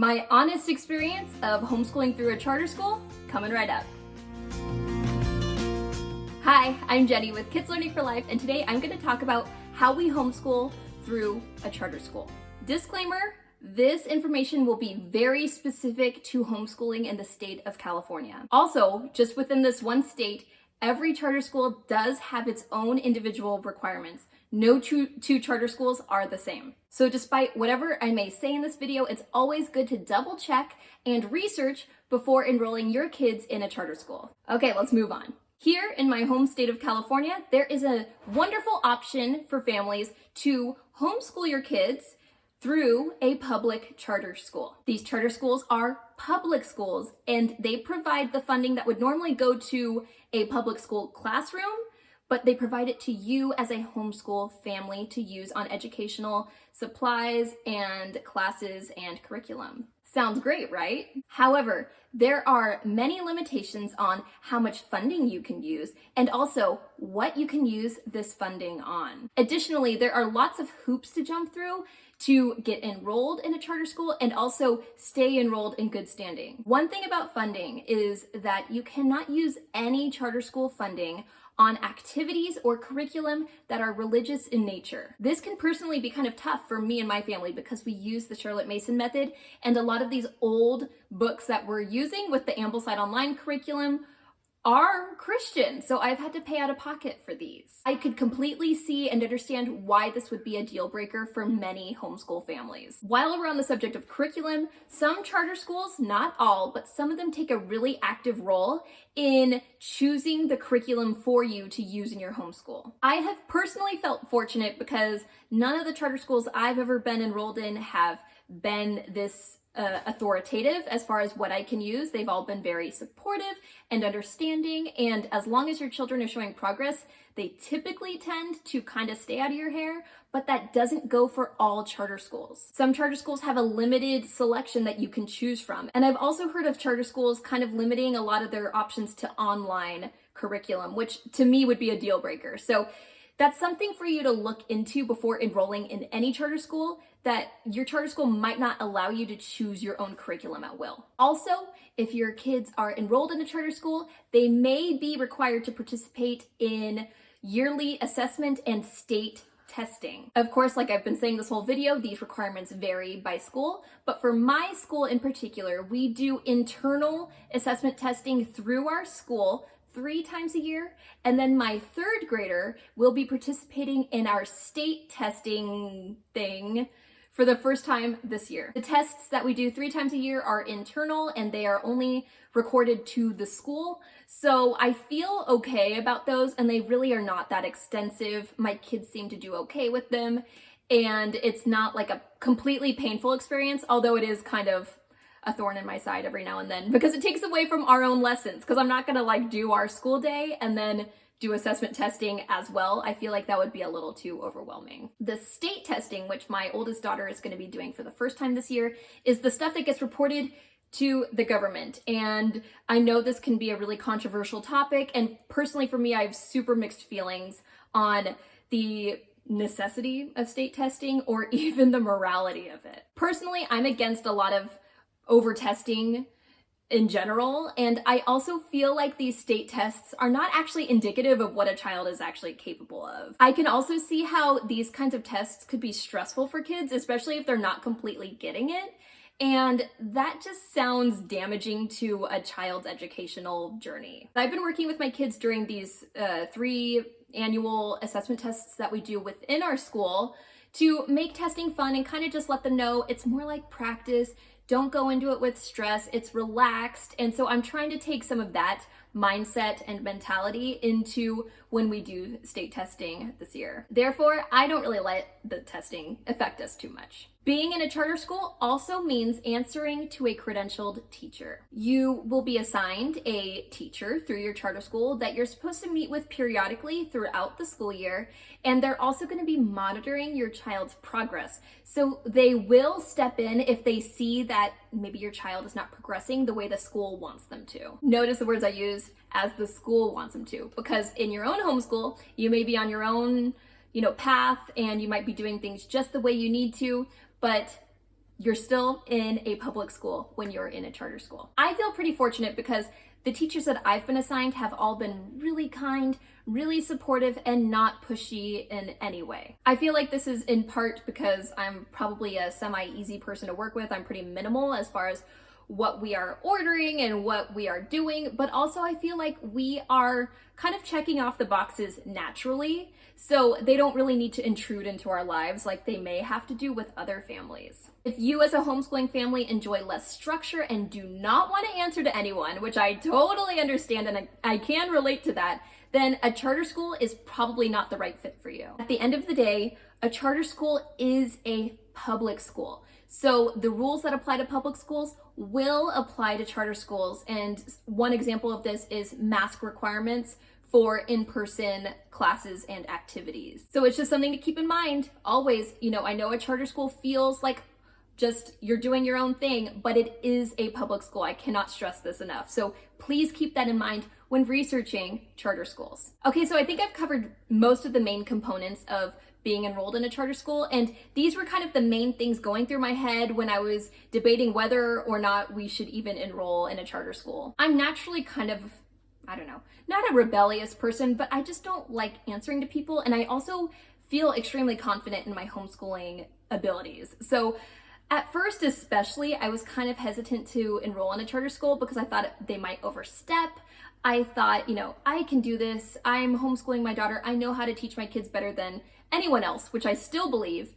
My honest experience of homeschooling through a charter school, coming right up. Hi, I'm Jenny with Kids Learning for Life, and today I'm going to talk about how we homeschool through a charter school. Disclaimer, this information will be very specific to homeschooling in the state of California. Also, just within this one state, every charter school does have its own individual requirements. No two charter schools are the same. So despite whatever I may say in this video, it's always good to double check and research before enrolling your kids in a charter school. Okay, let's move on. Here in my home state of California, there is a wonderful option for families to homeschool your kids through a public charter school. These charter schools are public schools, and they provide the funding that would normally go to a public school classroom, but they provide it to you as a homeschool family to use on educational supplies and classes and curriculum. Sounds great, right? However, there are many limitations on how much funding you can use and also what you can use this funding on. Additionally, there are lots of hoops to jump through to get enrolled in a charter school and also stay enrolled in good standing. One thing about funding is that you cannot use any charter school funding on activities or curriculum that are religious in nature. This can personally be kind of tough for me and my family because we use the Charlotte Mason method, and a lot of these old books that we're using with the Ambleside Online curriculum are Christian, so I've had to pay out of pocket for these. I could completely see and understand why this would be a deal breaker for many homeschool families. While we're on the subject of curriculum, some charter schools, not all, but some of them take a really active role in choosing the curriculum for you to use in your homeschool. I have personally felt fortunate because none of the charter schools I've ever been enrolled in have been this authoritative as far as what I can use. They've all been very supportive and understanding, and as long as your children are showing progress, they typically tend to kind of stay out of your hair, but that doesn't go for all charter schools. Some charter schools have a limited selection that you can choose from, and I've also heard of charter schools kind of limiting a lot of their options to online curriculum, which to me would be a deal breaker. So that's something for you to look into before enrolling in any charter school, that your charter school might not allow you to choose your own curriculum at will. Also, if your kids are enrolled in a charter school, they may be required to participate in yearly assessment and state testing. Of course, like I've been saying this whole video, these requirements vary by school, but for my school in particular, we do internal assessment testing through our school 3 times a year, and then my 3rd grader will be participating in our state testing thing for the first time this year. The tests that we do 3 times a year are internal, and they are only recorded to the school, so I feel okay about those, and they really are not that extensive. My kids seem to do okay with them, and it's not like a completely painful experience, although it is kind of a thorn in my side every now and then because it takes away from our own lessons, because I'm not gonna like do our school day and then do assessment testing as well. I feel like that would be a little too overwhelming. The state testing, which my oldest daughter is gonna be doing for the first time this year, is the stuff that gets reported to the government. And I know this can be a really controversial topic, and personally for me, I have super mixed feelings on the necessity of state testing or even the morality of it. Personally, I'm against a lot of over testing in general, and I also feel like these state tests are not actually indicative of what a child is actually capable of. I can also see how these kinds of tests could be stressful for kids, especially if they're not completely getting it, and that just sounds damaging to a child's educational journey. I've been working with my kids during these 3 annual assessment tests that we do within our school to make testing fun and kind of just let them know it's more like practice. Don't go into it with stress, it's relaxed. And so I'm trying to take some of that mindset and mentality into when we do state testing this year. Therefore, I don't really let the testing affect us too much. Being in a charter school also means answering to a credentialed teacher. You will be assigned a teacher through your charter school that you're supposed to meet with periodically throughout the school year, and they're also going to be monitoring your child's progress. So they will step in if they see that maybe your child is not progressing the way the school wants them to. Notice the words I use, as the school wants them to, because in your own homeschool, you may be on your own, path, and you might be doing things just the way you need to, but You're still in a public school when you're in a charter school. I feel pretty fortunate because the teachers that I've been assigned have all been really kind, really supportive, and not pushy in any way. I feel like this is in part because I'm probably a semi-easy person to work with. I'm pretty minimal as far as what we are ordering and what we are doing, but also I feel like we are kind of checking off the boxes naturally, so they don't really need to intrude into our lives like they may have to do with other families. If you as a homeschooling family enjoy less structure and do not want to answer to anyone, which I totally understand and I can relate to that, then a charter school is probably not the right fit for you. At the end of the day, a charter school is a public school. So the rules that apply to public schools will apply to charter schools. And one example of this is mask requirements for in-person classes and activities. So it's just something to keep in mind. Always, I know a charter school feels like just you're doing your own thing, but it is a public school. I cannot stress this enough. So please keep that in mind when researching charter schools. Okay, so I think I've covered most of the main components of being enrolled in a charter school, and these were kind of the main things going through my head when I was debating whether or not we should even enroll in a charter school. I'm naturally kind of, not a rebellious person, but I just don't like answering to people, and I also feel extremely confident in my homeschooling abilities. So at first especially, I was kind of hesitant to enroll in a charter school because I thought they might overstep. I thought, I can do this. I'm homeschooling my daughter. I know how to teach my kids better than anyone else, which I still believe.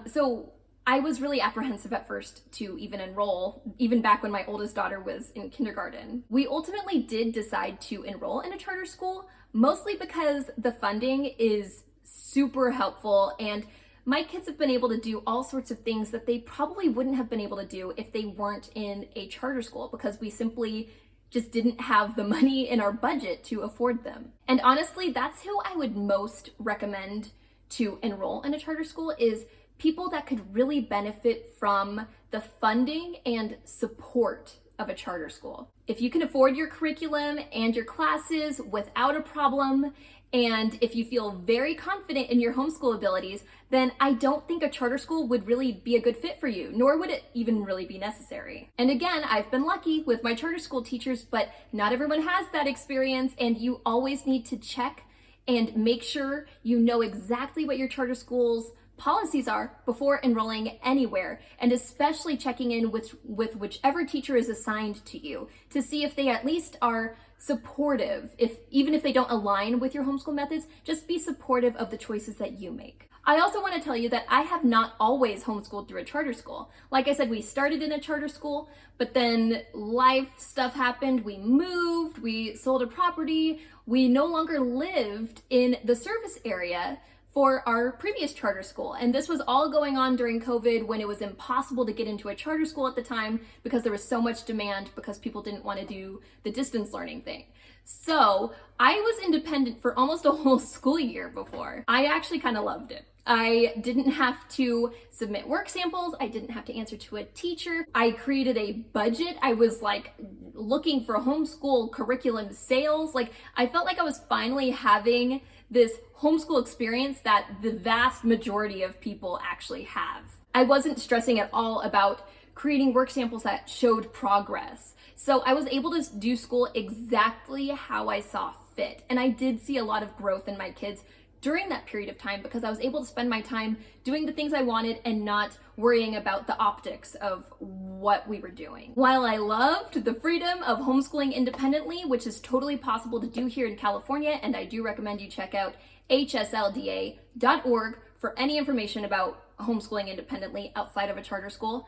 So I was really apprehensive at first to even enroll, even back when my oldest daughter was in kindergarten. We ultimately did decide to enroll in a charter school, mostly because the funding is super helpful and my kids have been able to do all sorts of things that they probably wouldn't have been able to do if they weren't in a charter school, because we simply just didn't have the money in our budget to afford them. And honestly, that's who I would most recommend to enroll in a charter school, is people that could really benefit from the funding and support of a charter school. If you can afford your curriculum and your classes without a problem, and if you feel very confident in your homeschool abilities, then I don't think a charter school would really be a good fit for you, nor would it even really be necessary. And again, I've been lucky with my charter school teachers, but not everyone has that experience, and you always need to check and make sure you know exactly what your charter school's policies are before enrolling anywhere, and especially checking in with whichever teacher is assigned to you to see if they at least are supportive. Even if they don't align with your homeschool methods, just be supportive of the choices that you make. I also want to tell you that I have not always homeschooled through a charter school. Like I said, we started in a charter school, but then life stuff happened. We moved, we sold a property, we no longer lived in the service area for our previous charter school. And this was all going on during COVID, when it was impossible to get into a charter school at the time because there was so much demand, because people didn't want to do the distance learning thing. So I was independent for almost a whole school year before. I actually kind of loved it. I didn't have to submit work samples. I didn't have to answer to a teacher. I created a budget. I was like looking for homeschool curriculum sales. Like, I felt like I was finally having this homeschool experience that the vast majority of people actually have. I wasn't stressing at all about creating work samples that showed progress. So I was able to do school exactly how I saw fit. And I did see a lot of growth in my kids during that period of time, because I was able to spend my time doing the things I wanted and not worrying about the optics of what we were doing. While I loved the freedom of homeschooling independently, which is totally possible to do here in California, and I do recommend you check out hslda.org for any information about homeschooling independently outside of a charter school,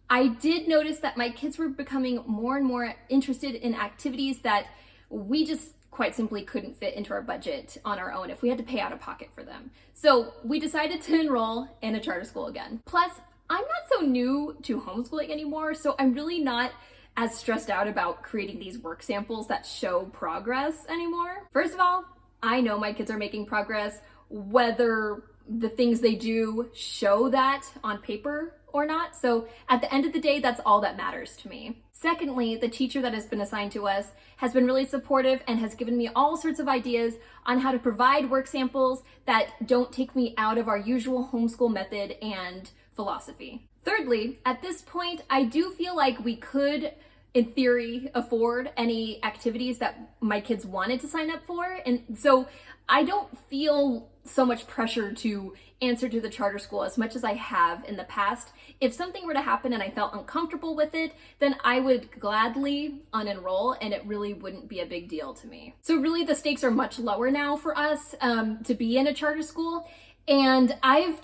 I did notice that my kids were becoming more and more interested in activities that we just quite simply couldn't fit into our budget on our own if we had to pay out of pocket for them. So we decided to enroll in a charter school again. Plus, I'm not so new to homeschooling anymore, so I'm really not as stressed out about creating these work samples that show progress anymore. First of all, I know my kids are making progress, whether the things they do show that on paper or not. So at the end of the day, that's all that matters to me. Secondly, the teacher that has been assigned to us has been really supportive and has given me all sorts of ideas on how to provide work samples that don't take me out of our usual homeschool method and philosophy. Thirdly, at this point, I do feel like we could, in theory, afford any activities that my kids wanted to sign up for. And so I don't feel so much pressure to answer to the charter school as much as I have in the past. If something were to happen and I felt uncomfortable with it, then I would gladly unenroll and it really wouldn't be a big deal to me. So really the stakes are much lower now for us to be in a charter school. And I've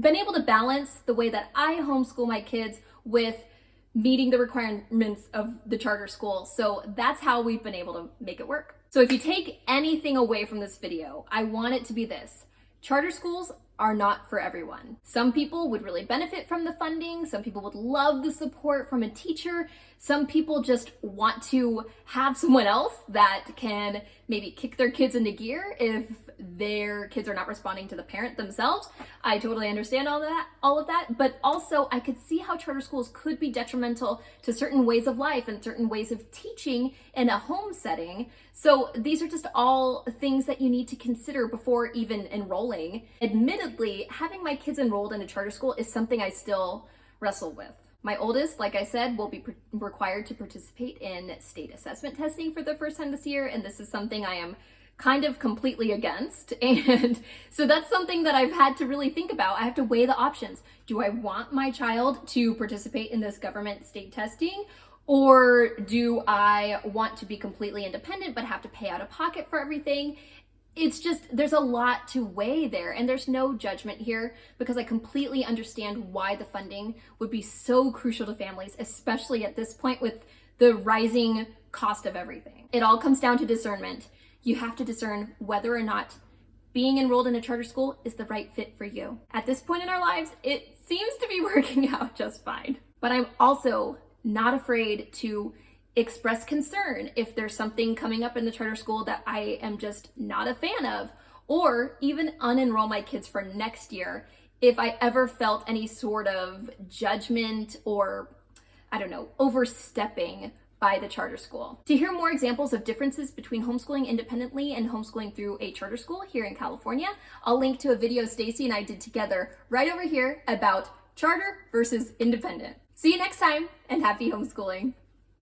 been able to balance the way that I homeschool my kids with meeting the requirements of the charter school. So that's how we've been able to make it work. So if you take anything away from this video, I want it to be this: charter schools are not for everyone. Some people would really benefit from the funding. Some people would love the support from a teacher. Some people just want to have someone else that can maybe kick their kids into gear if their kids are not responding to the parent themselves. I totally understand all of that, but also I could see how charter schools could be detrimental to certain ways of life and certain ways of teaching in a home setting. So these are just all things that you need to consider before even enrolling. Admittedly, having my kids enrolled in a charter school is something I still wrestle with. My oldest, like I said, will be required to participate in state assessment testing for the first time this year, and this is something I am kind of completely against. And so that's something that I've had to really think about. I have to weigh the options. Do I want my child to participate in this government state testing? Or do I want to be completely independent but have to pay out of pocket for everything? It's just, there's a lot to weigh there, and there's no judgment here because I completely understand why the funding would be so crucial to families, especially at this point with the rising cost of everything. It all comes down to discernment. You have to discern whether or not being enrolled in a charter school is the right fit for you. At this point in our lives, it seems to be working out just fine. But I'm also not afraid to express concern if there's something coming up in the charter school that I am just not a fan of, or even unenroll my kids for next year if I ever felt any sort of judgment or, I don't know, overstepping by the charter school. To hear more examples of differences between homeschooling independently and homeschooling through a charter school here in California, I'll link to a video Stacey and I did together right over here about charter versus independent. See you next time, and happy homeschooling.